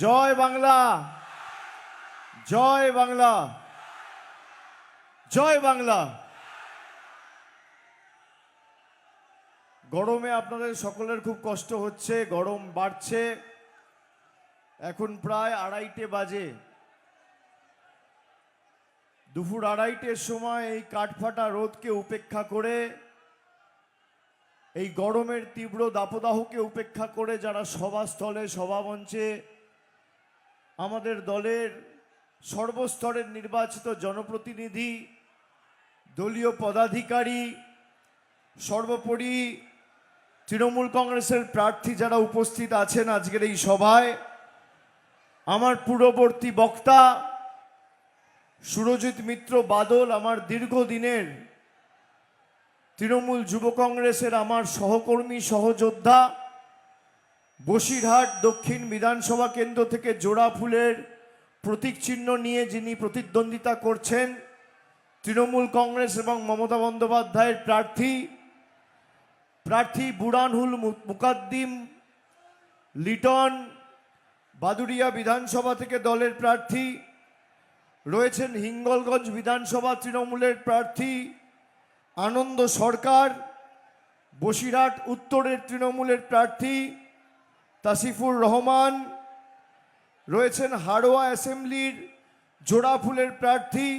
জয় বাংলা, জয় বাংলা, জয় বাংলা। গরমে আপনাদের সকলের খুব কষ্ট হচ্ছে, গরম বাড়ছে। এখন প্রায় 2:30 বাজে। দুপুর 2:30-এর সময় এই কাঠফাটা রোদকে উপেক্ষা করে, এই গরমের তীব্র দাবদাহকে উপেক্ষা করে যারা সভাস্থলে সভামঞ্চে আমাদের দলের সর্বস্তরের নির্বাচিত জনপ্রতিনিধি, দলীয় পদাধিকারী, সর্বোপরি তৃণমূল কংগ্রেসের প্রার্থী যারা উপস্থিত আছেন আজকের এই সভায়, আমার পূর্ববর্তী বক্তা সুরজিৎ মিত্র বাদল, আমার দীর্ঘদিনের তৃণমূল যুব কংগ্রেসের আমার সহকর্মী সহযোদ্ধা, বসিরহাট দক্ষিণ বিধানসভা কেন্দ্র থেকে জোড়া ফুলের প্রতীক চিহ্ন নিয়ে যিনি প্রতিদ্বন্দ্বিতা করছেন, তৃণমূল কংগ্রেস এবং মমতা বন্দ্যোপাধ্যায়ের প্রার্থী বুরহানুল মুকাদ্দিম লিটন, বাদুড়িয়া বিধানসভা থেকে দলের প্রার্থী রয়েছেন, হিঙ্গলগঞ্জ বিধানসভা তৃণমূলের প্রার্থী আনন্দ সরকার, বসিরহাট উত্তরের তৃণমূলের প্রার্থী তাসিফুর রহমান, রয়েছেন হাড়োয়া অ্যাসেম্বলির জোড়া ফুলের প্রার্থী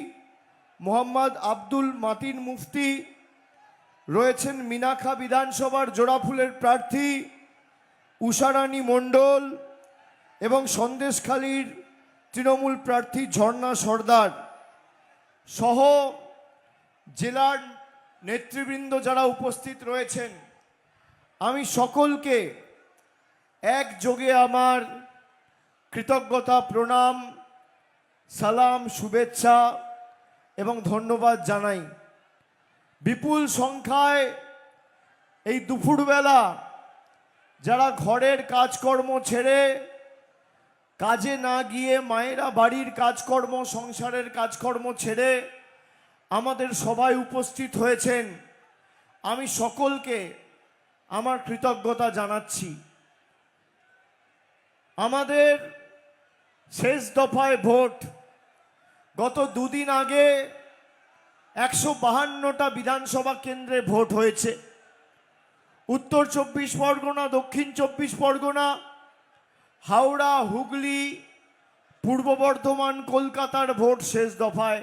মোহাম্মদ আব্দুল মাতিন মুফতি, রয়েছেন মিনাখা বিধানসভার জোড়া ফুলের প্রার্থী উষারানী মণ্ডল এবং সন্দেশখালীর তৃণমূল প্রার্থী ঝর্ণা সর্দার সহ জেলার নেতৃবৃন্দ যারা উপস্থিত রয়েছেন, আমি সকলকে একযোগে আমার কৃতজ্ঞতা, প্রণাম, সালাম, শুভেচ্ছা এবং ধন্যবাদ জানাই। বিপুল সংখ্যায় এই দুপুরবেলা যারা ঘরের কাজকর্ম ছেড়ে, কাজে না গিয়ে মায়েরা বাড়ির কাজকর্ম, সংসারের কাজকর্ম ছেড়ে আমাদের সভায় উপস্থিত হয়েছেন, আমি সকলকে আমার কৃতজ্ঞতা জানাচ্ছি। আমাদের শেষ দফায় ভোট গত দুদিন আগে 152টা বিধানসভা কেন্দ্রে ভোট হয়েছে। উত্তর 24 পরগনা, দক্ষিণ 24 পরগনা, হাওড়া, হুগলি, পূর্ব বর্ধমান, কলকাতার ভোট শেষ দফায়।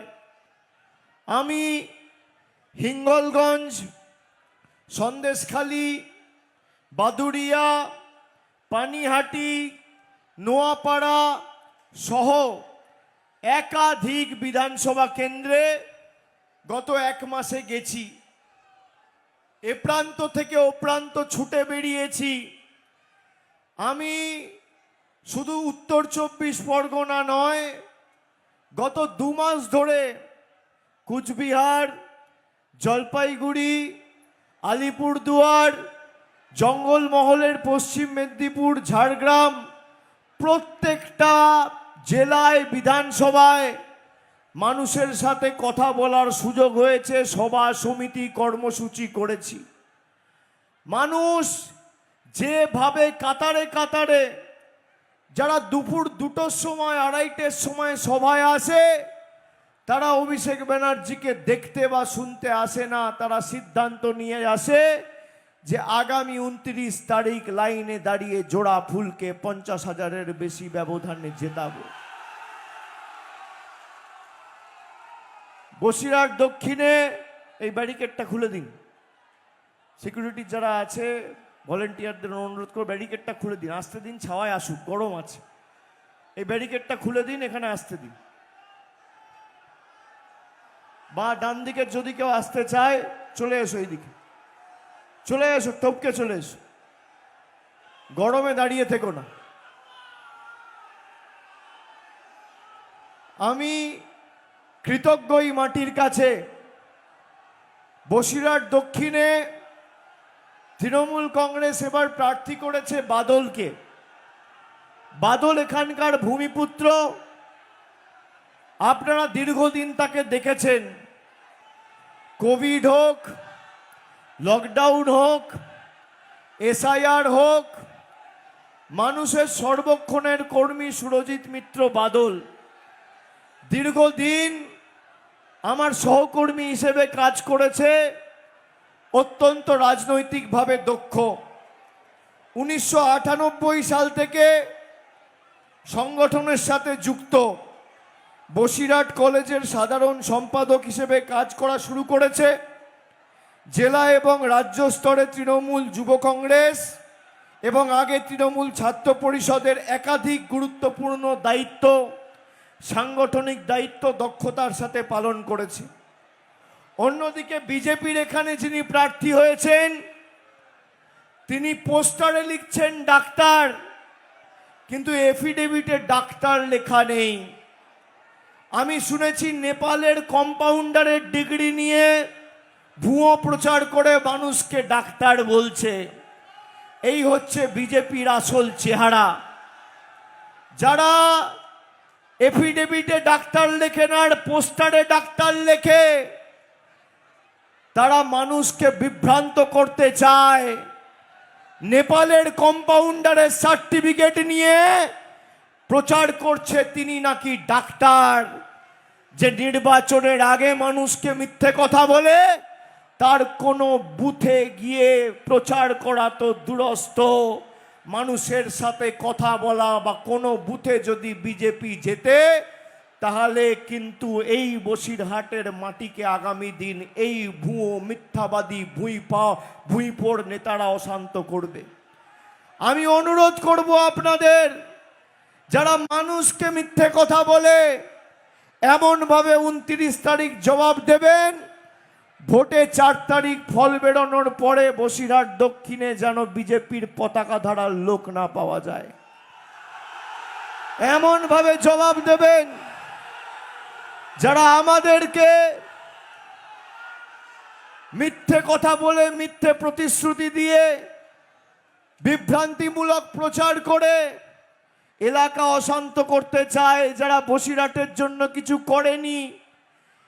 আমি হিঙ্গলগঞ্জ, সন্দেশখালী, বাদুড়িয়া, পানিহাটি, নোয়াপাড়া সহ একাধিক বিধানসভা কেন্দ্রে গত 1 মাসে গেছি। এ প্রান্ত থেকে ও প্রান্ত ছুটে বেরিয়েছি। আমি শুধু উত্তর 24 পরগনা নয়, গত 2 মাস ধরে কুচবিহার, জলপাইগুড়ি, আলিপুরদুয়ার, জঙ্গলমহলের পশ্চিম মেদিনীপুর, ঝাড়গ্রাম, প্রত্যেকটা জেলায় বিধানসভায় মানুষের সাথে কথা বলার সুযোগ হয়েছে, সভা সমিতি কর্মসূচি করেছি। মানুষ যেভাবে কাতারে কাতারে যারা দুপুর 2টোর সময়, 2:30-এর সময় সভায় আসে, তারা অভিষেক ব্যানার্জিকে দেখতে বা শুনতে আসে না, তারা সিদ্ধান্ত নিয়ে আসে যে আগামী 29 তারিখ লাইনে দাঁড়িয়ে জোড়া ফুলকে 50,000-এর বেশি ব্যবধানে জেতাবো। বসিরহাট দক্ষিণে এই ব্যারিকেডটা খুলে দিন। সিকিউরিটি যারা আছে ভলেন্টিয়ারদের অনুরোধ করে ব্যারিকেডটা খুলে দিন, আসতে দিন, ছাওয়ায় আসুক, গরম আছে। এই ব্যারিকেডটা খুলে দিন, এখানে আসতে দিন। বা ডান দিকের যদি কেউ আসতে চায় চলে এসো, এইদিকে চলে এসো, টপকে চলে এসো, গরমে দাঁড়িয়ে থেকো না। আমি কৃতজ্ঞ এই মাটির কাছে। বসিরহাট দক্ষিণে তৃণমূল কংগ্রেস এবার প্রার্থী করেছে বাদলকে। বাদল এখানকার ভূমিপুত্র, আপনারা দীর্ঘদিন তাকে দেখেছেন। কোভিড হোক, লকডাউন হোক, এসআইআর হোক, মানুষের সর্বক্ষণের কর্মী সুরজিৎ মিত্র বাদল দীর্ঘদিন আমার সহকর্মী হিসেবে কাজ করেছে, অত্যন্ত রাজনৈতিকভাবে দক্ষ। 1998 সাল থেকে সংগঠনের সাথে যুক্ত, বসিরহাট কলেজের সাধারণ সম্পাদক হিসেবে কাজ করা শুরু করেছে। জেলা এবং রাজ্য স্তরে তৃণমূল যুব কংগ্রেস এবং আগে তৃণমূল ছাত্র পরিষদের একাধিক গুরুত্বপূর্ণ দায়িত্ব, সাংগঠনিক দায়িত্ব দক্ষতার সাথে পালন করেছে। অন্যদিকে বিজেপির এখানে যিনি প্রার্থী হয়েছেন, তিনি পোস্টারে লিখছেন ডাক্তার, কিন্তু এফিডেভিটে ডাক্তার লেখা নেই। আমি শুনেছি নেপালের কম্পাউন্ডারের ডিগ্রি নিয়ে ভুয়ো প্রচার করে মানুষকে ডাক্তার বলছে। এই হচ্ছে বিজেপির আসল চেহারা। যারা এফিডেভিটে ডাক্তার লেখেন আর পোস্টারে ডাক্তার লেখে, তারা মানুষকে বিভ্রান্ত করতে চায়। নেপালের কম্পাউন্ডারের সার্টিফিকেট নিয়ে প্রচার করছে তিনি নাকি ডাক্তার। যে নির্বাচনের আগে মানুষকে মিথ্যে কথা বলে, তার কোনো বুথে গিয়ে প্রচার করা তো দূরস্থ, মানুষের সাথে কথা বলা বা কোনো বুথে যদি বিজেপি জেতে, তাহলে কিন্তু এই বসিরহাটের মাটিকে আগামী দিন এই ভুয়ো মিথ্যাবাদী ভুঁইপোর নেতারা অশান্ত করবে। আমি অনুরোধ করব আপনাদের, যারা মানুষকে মিথ্যে কথা বলে, এমনভাবে 29 তারিখ জবাব দেবেন, ভোটে 4 তারিখ ফল বেরোনোর পরে বসিরহাট দক্ষিণে যেন বিজেপির পতাকা ধারার লোক না পাওয়া যায়। এমনভাবে জবাব দেবেন, যারা আমাদেরকে মিথ্যে কথা বলে, মিথ্যে প্রতিশ্রুতি দিয়ে, বিভ্রান্তিমূলক প্রচার করে এলাকা অশান্ত করতে চায়, যারা বসিরহাটের জন্য কিছু করেনি,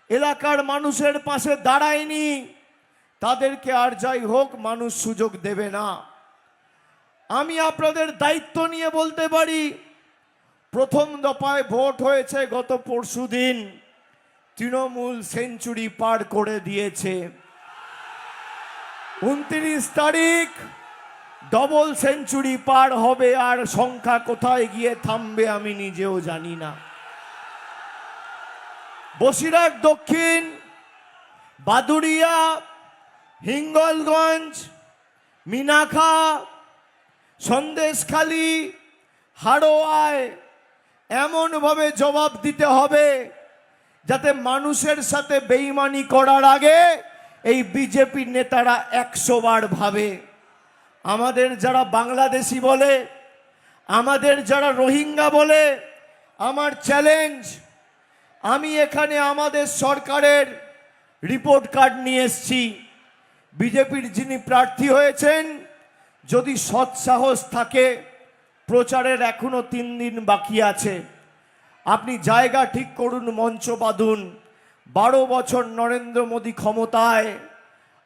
এলাকার মানুষের পাশে দাঁড়ায়নি, তাদেরকে আর যাই হোক মানুষ সুযোগ দেবে না। আমি আপনাদের দায়িত্ব নিয়ে বলতে পারি, প্রথম দফায় ভোট হয়েছে গত পরশুদিন, তৃণমূল সেঞ্চুরি পার করে দিয়েছে। 29 তারিখ ডবল সেঞ্চুরি পার হবে, আর সংখ্যা কোথায় গিয়ে থামবে আমি নিজেও জানি না। বসিরহাট দক্ষিণ, বাদুড়িয়া, হিঙ্গলগঞ্জ, মিনাখা, সন্দেশখালী, হাড়োয়ায় এমনভাবে জবাব দিতে হবে যাতে মানুষের সাথে বেইমানি করার আগে এই বিজেপি নেতারা 100 বার ভাবে। আমাদের যারা বাংলাদেশি বলে, আমাদের যারা রোহিঙ্গা বলে, আমার চ্যালেঞ্জ, আমি এখানে আমাদের সরকারের রিপোর্ট কার্ড নিয়ে এসেছি। বিজেপির যিনি প্রার্থী হয়েছেন, যদি সৎসাহস থাকে, প্রচারের এখনো 3 দিন বাকি আছে, আপনি জায়গা ঠিক করুন, মঞ্চ বাঁধুন। 12 বছর নরেন্দ্র মোদী ক্ষমতায়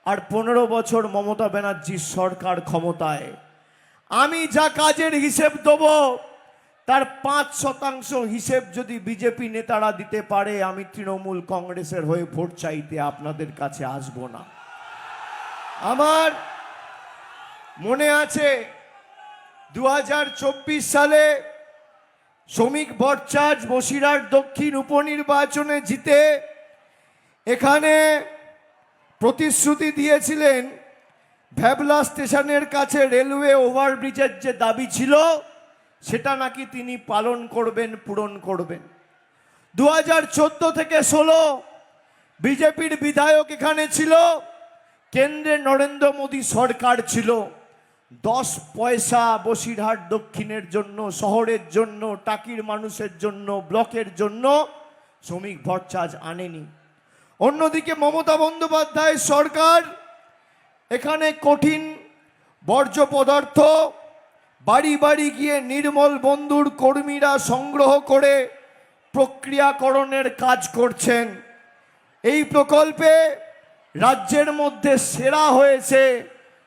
আর 15 বছর মমতা ব্যানার্জির সরকার ক্ষমতায়। আমি যা কাজের হিসেব দেব, তার 5% হিসেব যদি বিজেপি নেতারা দিতে পারে, আমি তৃণমূল কংগ্রেসের হয়ে ভোট চাইতে আপনাদের কাছে আসব না। আমার মনে আছে 2024 সালে শ্রমিক ভট্টাচার্য বসিরহাট দক্ষিণ উপনির্বাচনে জিতে এখানে প্রতিশ্রুতি দিয়েছিলেন, ভ্যাবলা স্টেশনের কাছে রেলওয়ে ওভারব্রিজের যে দাবি ছিল, সেটা নাকি তিনি পালন করবেন, পূরণ করবেন। 2014 থেকে 16 বিজেপির বিধায়ক এখানে ছিল, কেন্দ্রে নরেন্দ্র মোদী সরকার ছিল। 10 পয়সা বসিরহাট দক্ষিণের জন্য, শহরের জন্য, টাকির মানুষের জন্য, ব্লকের জন্য শ্রমিক ভট্টাচার্য আনেনি। অন্যদিকে মমতা বন্দ্যোপাধ্যায় সরকার এখানে কঠিন বর্জ্য পদার্থ বাড়ি বাড়ি গিয়ে নির্মল বন্ধুর কর্মীরা সংগ্রহ করে প্রক্রিয়াকরণের কাজ করছেন। এই প্রকল্পে রাজ্যের মধ্যে সেরা হয়েছে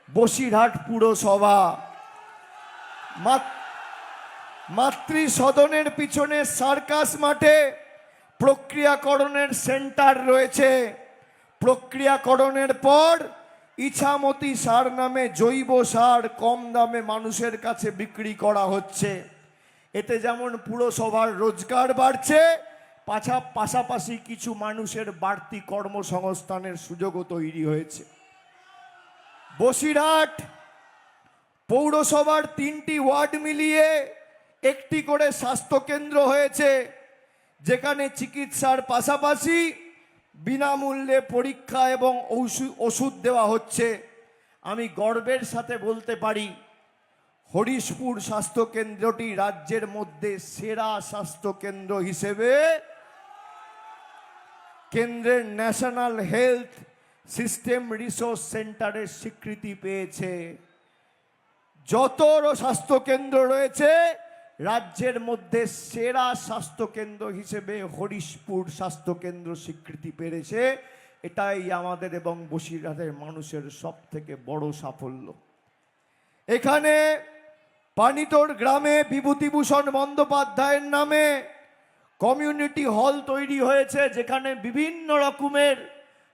বসিরহাট পুরসভা। মাতৃ সদনের পিছনে সার্কাস মাঠে প্রক্রিয়াকরণের সেন্টার রয়েছে। প্রক্রিয়াকরণের পর ইছামতি সার নামে জৈব সার কম দামে মানুষের কাছে বিক্রি করা হচ্ছে। এতে যেমন পুরসভার রোজগার বাড়ছে, পাশাপাশি কিছু মানুষের বাড়তি কর্মসংস্থানের সুযোগও তৈরি হয়েছে। বসিরহাট পৌরসভার 3টি ওয়ার্ড মিলিয়ে একটি করে স্বাস্থ্যকেন্দ্র হয়েছে, যেখানে চিকিৎসার পাশাপাশি বিনামূল্যে পরীক্ষা এবং ওষুধ দেওয়া হচ্ছে। আমি গর্বের সাথে বলতে পারি, হরিশপুর স্বাস্থ্যকেন্দ্রটি রাজ্যের মধ্যে সেরা স্বাস্থ্যকেন্দ্র হিসেবে কেন্দ্রের ন্যাশনাল হেলথ সিস্টেম রিসোর্স সেন্টারের স্বীকৃতি পেয়েছে। যত স্বাস্থ্যকেন্দ্র রয়েছে রাজ্যের মধ্যে সেরা স্বাস্থ্যকেন্দ্র হিসেবে হরিশপুর স্বাস্থ্যকেন্দ্র স্বীকৃতি পেয়েছে। এটাই আমাদের এবং বসিরহাটের মানুষের সব থেকে বড় সাফল্য। এখানে পানিতোর গ্রামে বিভূতিভূষণ বন্দ্যোপাধ্যায়ের নামে কমিউনিটি হল তৈরি হয়েছে, যেখানে বিভিন্ন রকমের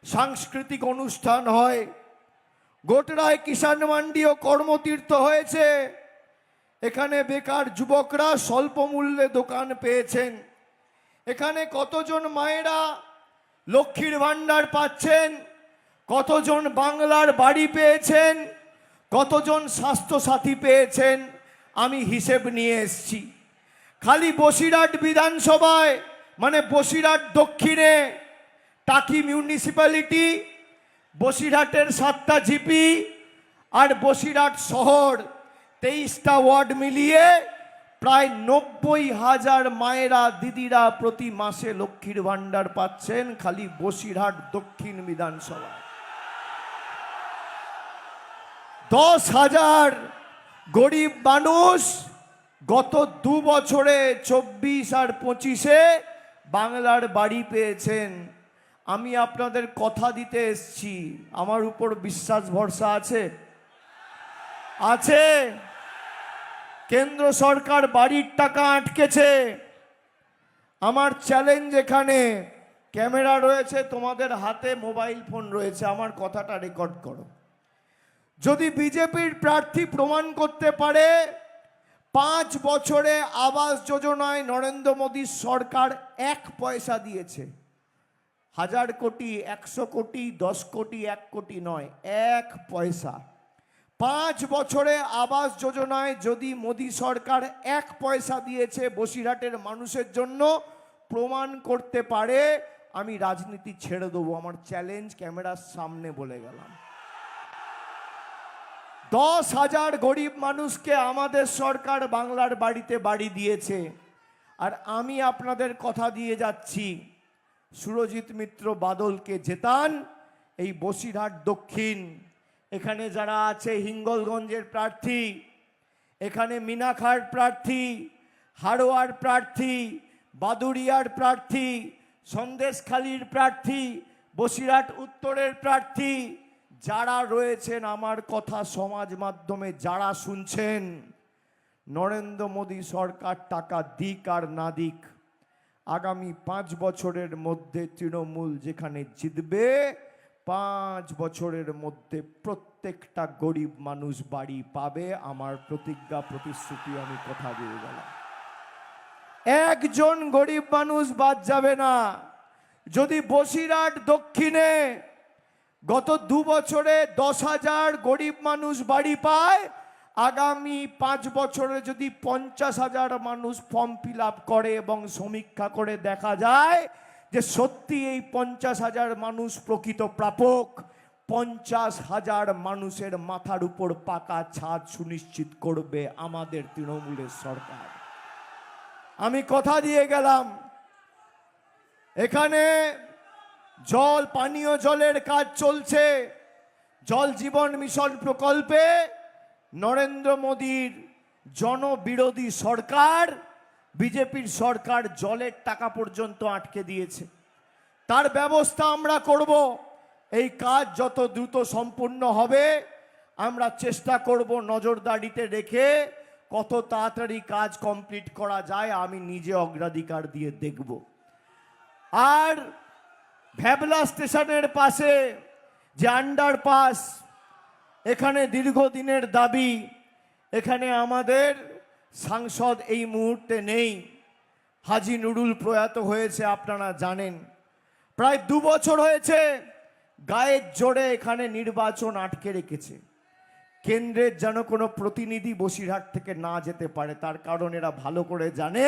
সাংস্কৃতিক অনুষ্ঠান হয়। গোটরায় কিষাণ মান্ডি ও কর্মতীর্থ হয়েছে। এখানে বেকার যুবকরা স্বল্প মূল্যে দোকান পেয়েছেন। এখানে কতজন মায়েরা লক্ষ্মীর ভাণ্ডার পাচ্ছেন, কতজন বাংলার বাড়ি পেয়েছেন, কতজন স্বাস্থ্যসাথী পেয়েছেন, আমি হিসেব নিয়ে এসেছি। খালি বসিরহাট বিধানসভায় মানে বসিরহাট দক্ষিণে টাকি মিউনিসিপ্যালিটি, বসিরহাটের 7টা জিপি আর বসিরহাট শহর 23টা ওয়ার্ড মিলিয়ে প্রায় 90,000 মায়েরা দিদিরা প্রতি মাসে লক্ষ্মীর ভাণ্ডার পাচ্ছেন খালি বসিরহাট দক্ষিণ বিধানসভায়। 10,000 গরিব মানুষ গত 2 বছরে 24 আর 25-এ বাংলার বাড়ি পেয়েছেন। আমি আপনাদের কথা দিতে এসেছি, আমার উপর বিশ্বাস ভরসা আছে? আছে। কেন্দ্র সরকার বাড়ির টাকা আটকেছে। আমার চ্যালেঞ্জ, এখানে ক্যামেরা রয়েছে, তোমাদের হাতে মোবাইল ফোন রয়েছে, আমার কথাটা রেকর্ড করো। যদি বিজেপির প্রার্থী প্রমাণ করতে পারে 5 বছরে আবাস যোজনায় নরেন্দ্র মোদীর সরকার 1 পয়সা দিয়েছে, 1000 কোটি, 100 কোটি, 10 কোটি, 1 কোটি নয়, 1 পয়সা। 5 বছরে আবাস যোজনায় যদি মোদী সরকার 1 পয়সা দিয়েছে বসিরহাটের মানুষের জন্য, প্রমাণ করতে পারে, আমি রাজনীতি ছেড়ে দেবো। আমার চ্যালেঞ্জ ক্যামেরার সামনে বলে গেলাম। 10,000 গরিব মানুষকে আমাদের সরকার বাংলার বাড়িতে বাড়ি দিয়েছে। আর আমি আপনাদের কথা দিয়ে যাচ্ছি, সুরজিৎ মিত্র বাদলকে জেতান এই বসিরহাট দক্ষিণ। এখানে যারা আছে হিঙ্গলগঞ্জের প্রার্থী, এখানে মিনাখার প্রার্থী, হাড়োয়ার প্রার্থী, বাদুড়িয়ার প্রার্থী, সন্দেশখালীর প্রার্থী, বসিরহাট উত্তরের প্রার্থী, যারা রয়েছেন আমার কথা সমাজ মাধ্যমে যারা শুনছেন, নরেন্দ্র মোদী সরকার টাকা দিক আর না দিক, আগামী 5 বছরের মধ্যে তৃণমূল যেখানে জিতবে, 5 বছরের মধ্যে প্রত্যেকটা গরিব মানুষ বাড়ি পাবে। আমার প্রতিজ্ঞা প্রতিশ্রুতি, আমি কথা দিয়ে গেলাম। একজন গরিব মানুষ বাদ যাবে না। যদি বসিরহাট দক্ষিণে গত 2 বছরে 10,000 গরিব মানুষ বাড়ি পায়, আগামী 5 বছরে যদি 50,000 মানুষ ফর্ম ফিল আপ করে এবং সমীক্ষা করে দেখা যায় যে সত্যি এই 50,000 মানুষ প্রকৃত প্রাপক, 50,000 মানুষের মাথার উপর পাকা ছাদ সুনিশ্চিত করবে আমাদের তৃণমূলের সরকার। আমি কথা দিয়ে গেলাম। এখানে জল, পানীয় জলের কাজ চলছে। জল জীবন মিশন প্রকল্পে নরেন্দ্র মোদীর জনবিরোধী সরকার, বিজেপির সরকার জলের টাকা পর্যন্ত আটকে দিয়েছে। তার ব্যবস্থা আমরা করব। এই কাজ যত দ্রুত সম্পূর্ণ হবে আমরা চেষ্টা করব নজরদারিতে রেখে কত তাড়াতাড়ি কাজ কমপ্লিট করা যায় আমি নিজে অগ্রাধিকার দিয়ে দেখব। আর ভ্যাবলা স্টেশনের পাশে যে আন্ডারপাস, এখানে দীর্ঘদিনের দাবি, এখানে আমাদের সাংসদ এই মুহূর্তে নেই। হাজি নুরুল প্রয়াত হয়েছে, আপনারা জানেন। প্রায় 2 বছর হয়েছে গায়ের জোরে এখানে নির্বাচন আটকে রেখেছে। কেন্দ্রের যেন কোনো প্রতিনিধি বসিরহাট থেকে না যেতে পারে, তার কারণ এরা ভালো করে জানে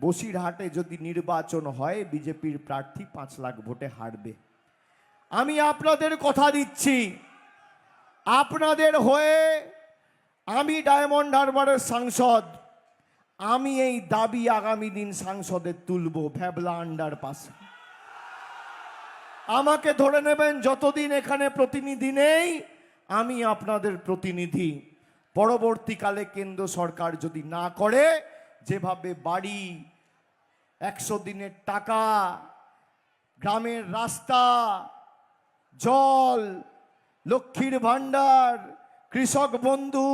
বসিরহাটে যদি নির্বাচন হয় বিজেপির প্রার্থী 5 লাখ ভোটে হারবে। আমি আপনাদের কথা দিচ্ছি, আপনাদের হয়ে আমি ডায়মন্ড হারবারের সাংসদ, আমি এই দাবি আগামী দিন সংসদে তুলব। ভ্যাবলা আন্ডারপাস আমাকে ধরে নেবেন, যতদিন এখানে প্রতিনিধি নেই আমি আপনাদের প্রতিনিধি। পরবর্তীকালে কেন্দ্র সরকার যদি না করে, যেভাবে বাড়ি, 100 দিনের টাকা, গ্রামের রাস্তা, জল, লক্ষ্মীর ভাণ্ডার, কৃষক বন্ধু,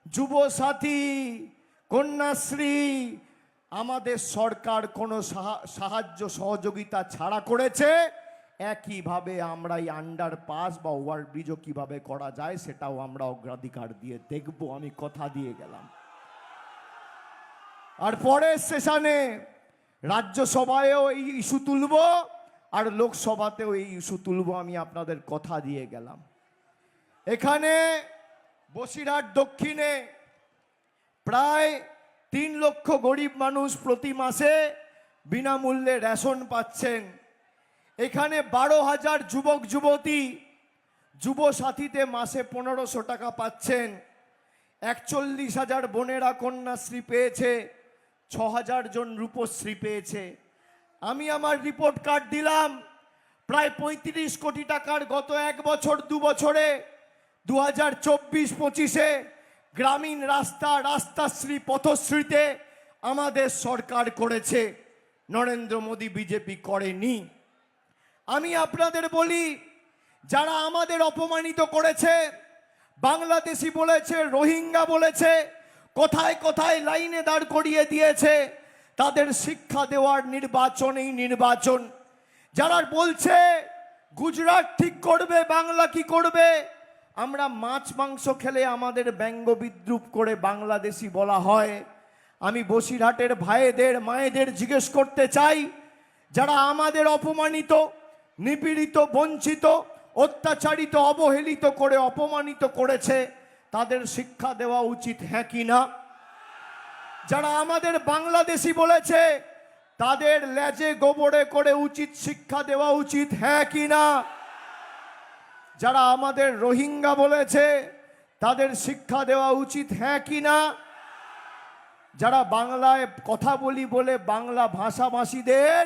যুব সাথী, কন্যাশ্রী, আমাদের সরকার কোনো সাহায্য সহযোগিতা ছাড়া করেছে, একইভাবে আমরা এই আন্ডারপাস বা ওভারব্রিজও কিভাবে করা যায় সেটাও আমরা অগ্রাধিকার দিয়ে দেখব, আমি কথা দিয়ে গেলাম। আর পরের সেশনে রাজ্যসভায়ও এই ইস্যু তুলব আর লোকসভাতেও এই ইস্যু তুলব, আমি আপনাদের কথা দিয়ে গেলাম। এখানে বসিরহাট দক্ষিণে প্রায় 3 লক্ষ গরিব মানুষ প্রতি মাসে বিনামূল্যে রেশন পাচ্ছেন। এখানে 12,000 যুবক যুবতী যুব সাথীতে মাসে 1500 টাকা পাচ্ছেন। 41,000 বোনেরা কন্যাশ্রী পেয়েছে, 6,000 জন রূপশ্রী পেয়েছে। আমি আমার রিপোর্ট কার্ড দিলাম, প্রায় 35 কোটি টাকার গত 1 বছর 2 বছরে 2024-25-এ গ্রামীণ রাস্তা, রাস্তাশ্রী, পথশ্রীতে আমাদের সরকার করেছে, নরেন্দ্র মোদী বিজেপি করেনি। আমি আপনাদের বলি, যারা আমাদের অপমানিত করেছে, বাংলাদেশি বলেছে, রোহিঙ্গা বলেছে, কোথায় কোথায় লাইনে দাঁড় করিয়ে দিয়েছে, তাদের শিক্ষা দেওয়ার নির্বাচনেই নির্বাচন। যারা বলছে গুজরাট ঠিক করবে, বাংলা কি করবে, আমরা মাছ মাংস খেলে আমাদের ব্যঙ্গ বিদ্রুপ করে বাংলাদেশি বলা হয়। আমি বসিরহাটের ভাইদের মায়েদের জিজ্ঞেস করতে চাই, যারা আমাদের অপমানিত, নিপীড়িত, বঞ্চিত, অত্যাচারিত, অবহেলিত করে অপমানিত করেছে, তাদের শিক্ষা দেওয়া উচিত হ্যাঁ কি না? যারা আমাদের বাংলাদেশি বলেছে, তাদের লেজে গোবরে করে উচিত শিক্ষা দেওয়া উচিত হ্যাঁ কি না? যারা আমাদের রোহিঙ্গা বলেছে, তাদের শিক্ষা দেওয়া উচিত হ্যাঁ কি না? যারা বাংলায় কথা বলি বলে বাংলা ভাষাভাষীদের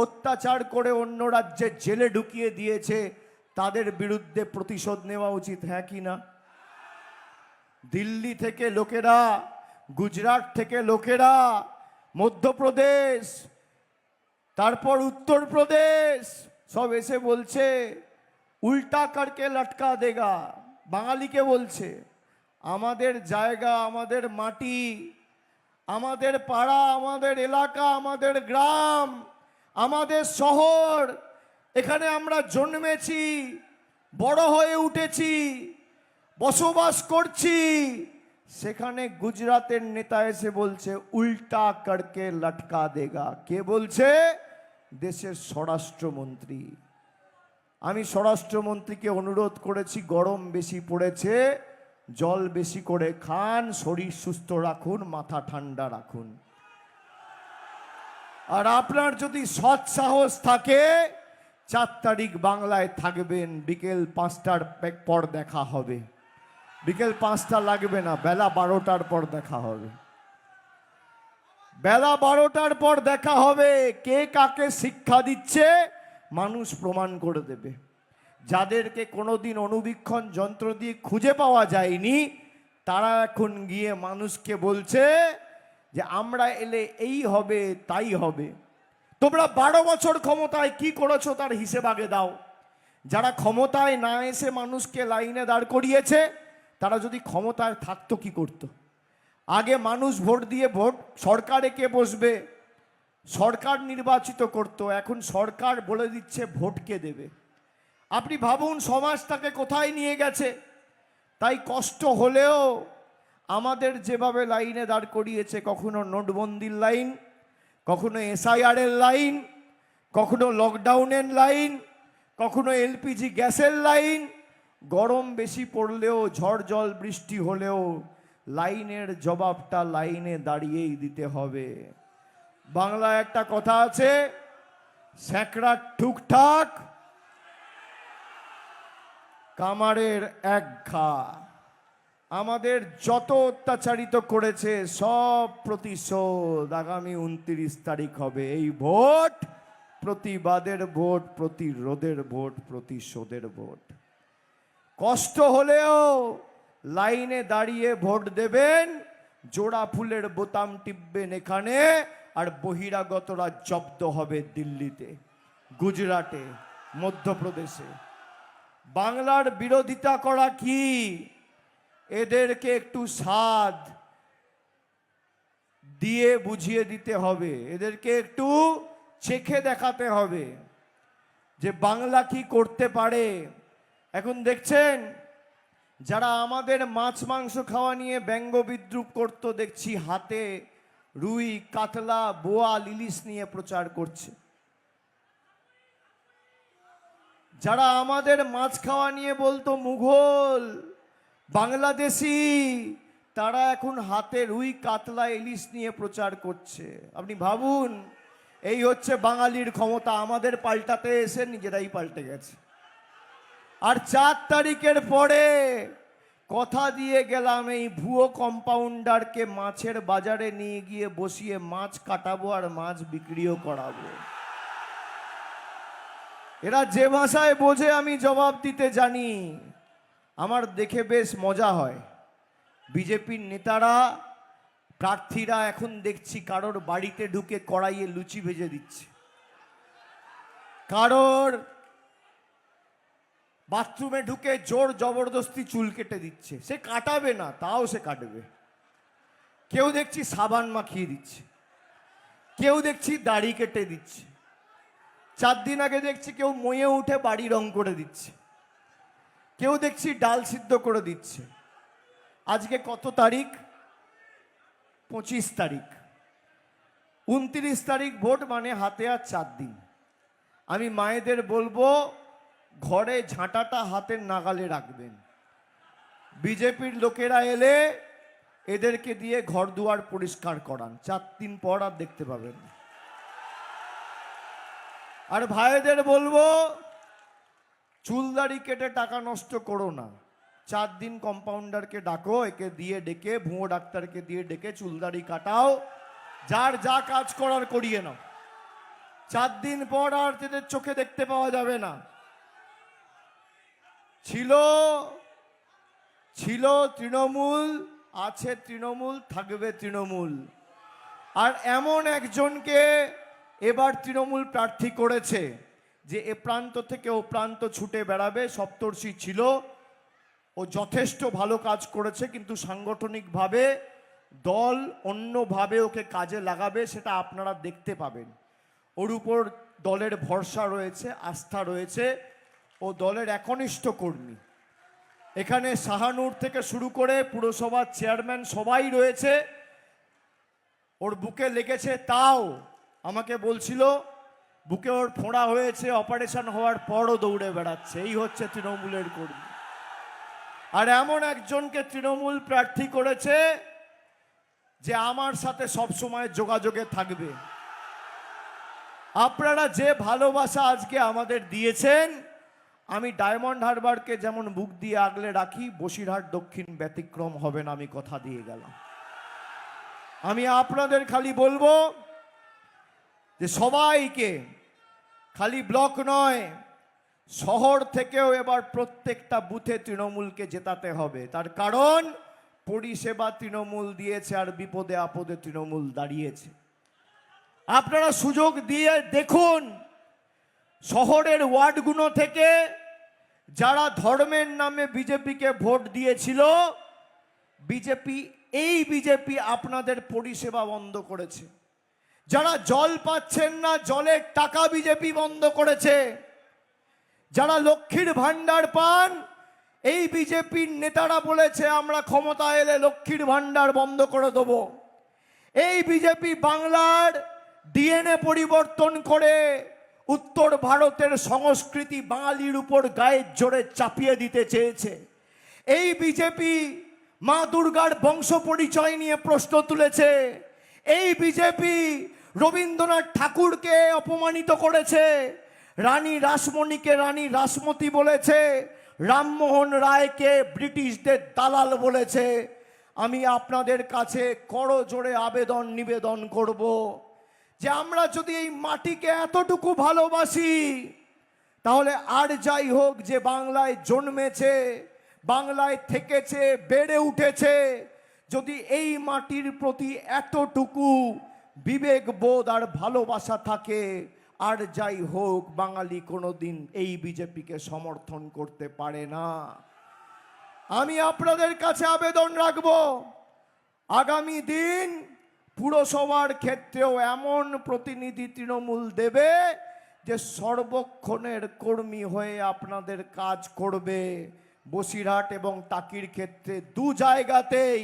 অত্যাচার করে অন্য রাজ্যে জেলে ঢুকিয়ে দিয়েছে, তাদের বিরুদ্ধে প্রতিশোধ নেওয়া উচিত হ্যাঁ কি না? দিল্লি থেকে লোকেরা, গুজরাট থেকে লোকেরা, মধ্যপ্রদেশ, তারপর উত্তরপ্রদেশ সব এসে বলছে উল্টা করকে লটকা দেগা। বাঙালিকে বলছে, আমাদের জায়গা, আমাদের মাটি, আমাদের পাড়া, আমাদের এলাকা, আমাদের গ্রাম, আমাদের শহর, এখানে আমরা জন্মেছি, বড় হয়ে উঠেছি, বসবাস করছি, সেখানে গুজরাটের নেতা এসে বলছে উল্টা করকে লটকা দেগা। কে বলছে? দেশের স্বরাষ্ট্রমন্ত্রী। আমি স্বরাষ্ট্রমন্ত্রীকে অনুরোধ করেছি, গরম বেশি পড়েছে, জল বেশি করে খান, শরীর সুস্থ রাখুন, মাথা ঠান্ডা রাখুন। আর আপনার যদি সৎ সাহস থাকে, 4 তারিখ বাংলায় থাকবেন, বিকেল 5টার পর দেখা হবে। বিকেল 5টা লাগবে না, বেলা 12টার পর দেখা হবে। বেলা 12টার পর দেখা হবে। কে কাকে শিক্ষা দিচ্ছে মানুষ প্রমাণ করে দেবে। যাদেরকে কোনোদিন অনুবীক্ষণ যন্ত্র দিয়ে খুঁজে পাওয়া যায়নি, তারা এখন গিয়ে মানুষকে বলছে যে আমরা এলে এই হবে, তাই হবে। তোমরা 12 বছর ক্ষমতায় কি করেছো তার হিসেব আগে দাও। যারা ক্ষমতায় না এসে মানুষকে লাইনে দাঁড় করিয়েছে, তারা যদি ক্ষমতায় থাকতো কি করতো? আগে মানুষ ভোট দিয়ে সরকারে কে বসবে, সরকার নির্বাচিত করত, এখন সরকার বলে দিচ্ছে ভোট কে দেবে। আপনি ভাবুন সমাজটাকে কোথায় নিয়ে গেছে। তাই কষ্ট হলেও আমাদের যেভাবে লাইনে দাঁড় করিয়েছে, কখনো নোটবন্দির লাইন, কখনো SIR এর লাইন, কখনো লকডাউনের লাইন, কখনো LPG গ্যাসের লাইন, গরম বেশি পড়লেও ঝড় জল বৃষ্টি হলেও লাইনের জবাবটা লাইনে দাঁড়িয়েই দিতে হবে। বাংলায় একটা কথা আছে, স্যাঁকড়া ঠুকঠাক কামারের এক ঘা। আমাদের যত অত্যাচারিত করেছে সব প্রতিশোধ আগামী 29 তারিখ হবে। এই ভোট প্রতিবাদের ভোট, প্রতিরোধের ভোট, প্রতিশোধের ভোট। কষ্ট হলেও লাইনে দাঁড়িয়ে ভোট দেবেন, জোড়া ফুলের বোতাম টিপবেন এখানে, আর বহিরাগতরা জব্দ হবে দিল্লিতে, গুজরাটে, মধ্যপ্রদেশে। বাংলার বিরোধিতা করা কি? এদেরকে একটু স্বাদ দিয়ে বুঝিয়ে দিতে হবে, এদেরকে একটু চেখে দেখাতে হবে যে বাংলা কি করতে পারে। এখন দেখছেন যারা আমাদের মাছ মাংস খাওয়া নিয়ে ব্যঙ্গ বিদ্রুপ করতো, দেখছি হাতে রুই, কাতলা, বোয়াল, ইলিশ নিয়ে প্রচার করছে। যারা আমাদের মাছ খাওয়া নিয়ে বলতো মুঘল, বাংলাদেশি, তারা এখন হাতে রুই, কাতলা, ইলিশ নিয়ে প্রচার করছে। আপনি ভাবুন, এই হচ্ছে বাঙালির ক্ষমতা। আমাদের পাল্টাতে এসে নিজেরাই পাল্টে গেছে। আর 4 তারিখের পরে কথা দিয়ে গেলাম, এই ভুয়ো কম্পাউন্ডারকে মাছের বাজারে নিয়ে গিয়ে বসিয়ে মাছ কাটাবো আর মাছ বিক্রিও করাবো। এরা যে ভাষায় বোঝে আমি জবাব দিতে জানি। আমার দেখে বেশ মজা হয়। বিজেপির নেতারা, প্রার্থীরা এখন দেখছি কারোর বাড়িতে ঢুকে কড়াইয়ে লুচি ভেজে দিচ্ছে, কারোর বাথরুমে ঢুকে জোর জবরদস্তি চুল কেটে দিচ্ছে। সে কাটাবে না, তাও সে কাটবে। কেউ দেখছি সাবান মাখিয়ে দিচ্ছে, কেউ দেখছি দাড়ি কেটে দিচ্ছে। 4 দিন আগে দেখছি কেউ মইয়ে উঠে বাড়ি রং করে দিচ্ছে, কেউ দেখছি ডাল সিদ্ধ করে দিচ্ছে। আজকে কত তারিখ? 25 তারিখ। 29 তারিখ ভোট, মানে হাতে আর 4 দিন। আমি মায়েদের বলবো ঘরে ঝাঁটাটা হাতের নাগালে রাখবেন। বিজেপির লোকেরা এলে এদেরকে দিয়ে ঘর দুয়ার পরিষ্কার করান, 4 দিন পর আর দেখতে পাবেন। আর ভাইদের বলবো চুলদাড়ি কেটে টাকা নষ্ট করো না। 4 দিন কম্পাউন্ডারকে ডাকো, একে দিয়ে ডেকে, ভুয়ো ডাক্তারকে দিয়ে ডেকে চুলদাড়ি কাটাও, যার যা কাজ করার করিয়ে নাও। 4 দিন পর আর এদের চোখে দেখতে পাওয়া যাবে না। ছিল তৃণমূল, আছে তৃণমূল, থাকবে তৃণমূল। আর এমন একজনকে এবার তৃণমূল প্রার্থী করেছে যে এ প্রান্ত থেকে ও প্রান্ত ছুটে বেড়াবে। সপ্তর্ষি ছিল, ও যথেষ্ট ভালো কাজ করেছে, কিন্তু সাংগঠনিকভাবে দল অন্যভাবে ওকে কাজে লাগাবে, সেটা আপনারা দেখতে পাবেন। ওর উপর দলের ভরসা রয়েছে, আস্থা রয়েছে। ও দলের একনিষ্ঠ কর্মী। এখানে শাহানুর থেকে শুরু করে পুরসভার চেয়ারম্যান সবাই রয়েছে। ওর বুকে লেগেছে, তাও আমাকে বলছিল বুকে ওর ফোঁড়া হয়েছে, অপারেশন হওয়ার পরও দৌড়ে বেড়াচ্ছে। এই হচ্ছে তৃণমূলের কর্মী। আর এমন একজনকে তৃণমূল প্রার্থী করেছে যে আমার সাথে সব সময় যোগাযোগে থাকবে। আপনারা যে ভালোবাসা আজকে আমাদের দিয়েছেন, আমি ডায়মন্ড হারবারকে যেমন বুক দিয়ে আগলে রাখি, বসিরহাট দক্ষিণ ব্যতিক্রম হবে না, আমি কথা দিয়ে গেলাম। আমি আপনাদের খালি বলবো যে সবাইকে, খালি ব্লক নয়, শহর থেকেও এবার প্রত্যেকটা বুথে তৃণমূলকে জেতাতে হবে। তার কারণ পরিষেবা তৃণমূল দিয়েছে, আর বিপদে আপদে তৃণমূল দাঁড়িয়েছে। আপনারা সুযোগ দিয়ে দেখুন, শহরের ওয়ার্ডগুলো থেকে যারা ধর্মের নামে বিজেপিকে ভোট দিয়েছিল, বিজেপি এই বিজেপি আপনাদের পরিষেবা বন্ধ করেছে। যারা জল পাচ্ছেন না, জলের টাকা বিজেপি বন্ধ করেছে। যারা লক্ষ্মীর ভান্ডার পান, এই বিজেপির নেতারা বলেছে আমরা ক্ষমতা এলে লক্ষ্মীর ভান্ডার বন্ধ করে দেব। এই বিজেপি বাংলার ডিএনএ পরিবর্তন করে উত্তর ভারতের সংস্কৃতি বাঙালির উপর গায়ের জোরে চাপিয়ে দিতে চেয়েছে। এই বিজেপি মা দুর্গার বংশ পরিচয় নিয়ে প্রশ্ন তুলেছে। এই বিজেপি রবীন্দ্রনাথ ঠাকুরকে অপমানিত করেছে। রানী রাসমণিকে রানী রাসমতি বলেছে। রামমোহন রায়কে ব্রিটিশদের দালাল বলেছে। আমি আপনাদের কাছে করজোড়ে আবেদন নিবেদন করব যে আমরা যদি এই মাটিকে এতটুকু ভালোবাসি, তাহলে আর যাই হোক, যে বাংলায় জন্মেছে, বাংলায় থেকেছে, বেড়ে উঠেছে, যদি এই মাটির প্রতি এতটুকু বিবেকবোধ আর ভালোবাসা থাকে, আর যাই হোক, বাঙালি কোনোদিন এই বিজেপিকে সমর্থন করতে পারে না। আমি আপনাদের কাছে আবেদন রাখব, আগামী দিন পুরসভার ক্ষেত্রেও এমন প্রতিনিধি তৃণমূল দেবে যে সর্বক্ষণের কর্মী হয়ে আপনাদের কাজ করবে। বসিরহাট এবং টাকির ক্ষেত্রে দু জায়গাতেই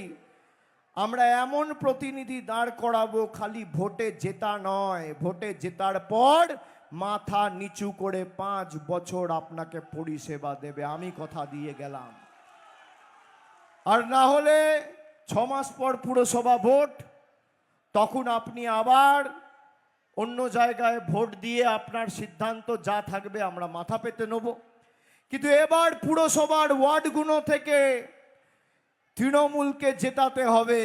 আমরা এমন প্রতিনিধি দাঁড় করাবো, খালি ভোটে জেতা নয়, ভোটে জেতার পর মাথা নিচু করে 5 বছর আপনাকে পরিষেবা দেবে। আমি কথা দিয়ে গেলাম। আর না হলে 6 মাস পর পুরসভা ভোট, তখন আপনি আবার অন্য জায়গায় ভোট দিয়ে আপনার সিদ্ধান্ত যা থাকবে আমরা মাথা পেতে নেব। কিন্তু এবার পুরসভার ওয়ার্ডগুলো থেকে তৃণমূলকে জেতাতে হবে।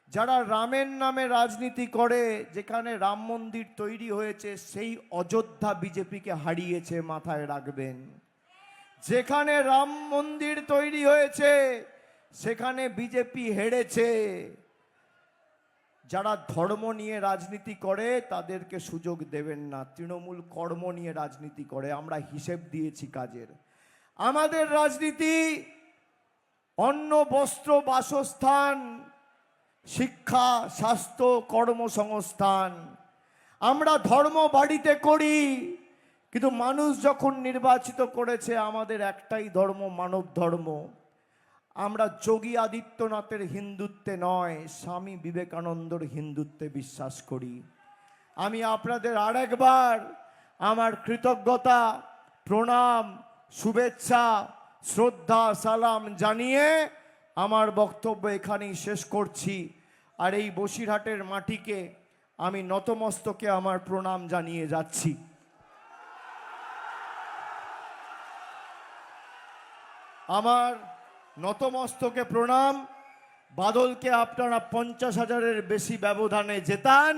যারা রামের নামে রাজনীতি করে, যেখানে রাম মন্দির তৈরি হয়েছে সেই অযোধ্যা বিজেপিকে হারিয়েছে, মাথায় রাখবেন। যেখানে রাম মন্দির তৈরি হয়েছে সেখানে বিজেপি হেরেছে। যারা ধর্ম নিয়ে রাজনীতি করে তাদেরকে সুযোগ দেবেন না। তৃণমূল কর্ম নিয়ে রাজনীতি করে, আমরা হিসেব দিয়েছি কাজের। আমাদের রাজনীতি অন্ন, বস্ত্র, বাসস্থান, শিক্ষা, স্বাস্থ্য, কর্মসংস্থান। আমরা ধর্ম বাড়িতে করি, কিন্তু মানুষ যখন নির্বাচিত করেছে আমাদের একটাই ধর্ম, মানব ধর্ম। আমরা যোগী আদিত্যনাথের হিন্দুত্বে নয়, স্বামী বিবেকানন্দর হিন্দুত্বে বিশ্বাস করি। আমি আপনাদের আরেকবার আমার কৃতজ্ঞতা, প্রণাম, শুভেচ্ছা, শ্রদ্ধা, সালাম জানিয়ে আমার বক্তব্য এখানেই শেষ করছি। আর এই বসিরহাটের মাটিকে আমি নতমস্তকে আমার প্রণাম জানিয়ে যাচ্ছি। আমার নতমস্তকে প্রণাম। বাদলকে আপনারা 50,000-এর বেশি ব্যবধানে জেতান।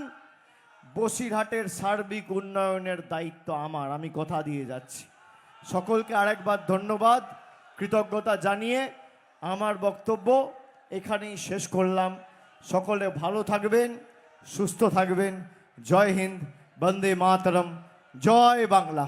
বসিরহাটের সার্বিক উন্নয়নের দায়িত্ব আমার, আমি কথা দিয়ে যাচ্ছি। সকলকে আরেকবার ধন্যবাদ, কৃতজ্ঞতা জানিয়ে আমার বক্তব্য এখানেই শেষ করলাম। সকলে ভালো থাকবেন, সুস্থ থাকবেন। জয় হিন্দ, বন্দে মাতরম, জয় বাংলা।